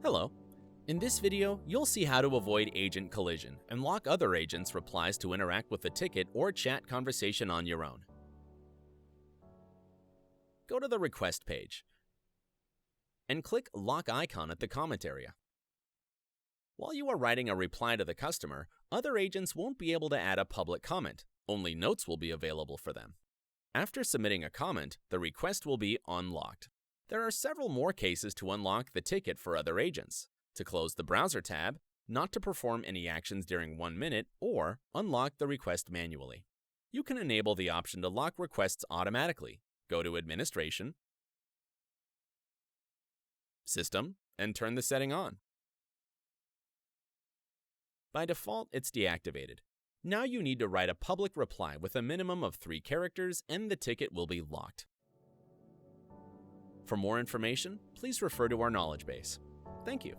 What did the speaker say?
Hello. In this video, you'll see how to avoid agent collision and lock other agents' replies to interact with the ticket or chat conversation on your own. Go to the request page and click Lock icon at the comment area. While you are writing a reply to the customer, other agents won't be able to add a public comment. Only notes will be available for them. After submitting a comment, the request will be unlocked. There are several more cases to unlock the ticket for other agents: to close the browser tab, not to perform any actions during 1 minute, or unlock the request manually. You can enable the option to lock requests automatically. Go to Administration, System, and turn the setting on. By default, it's deactivated. Now you need to write a public reply with a minimum of 3 characters and the ticket will be locked. For more information, please refer to our knowledge base. Thank you.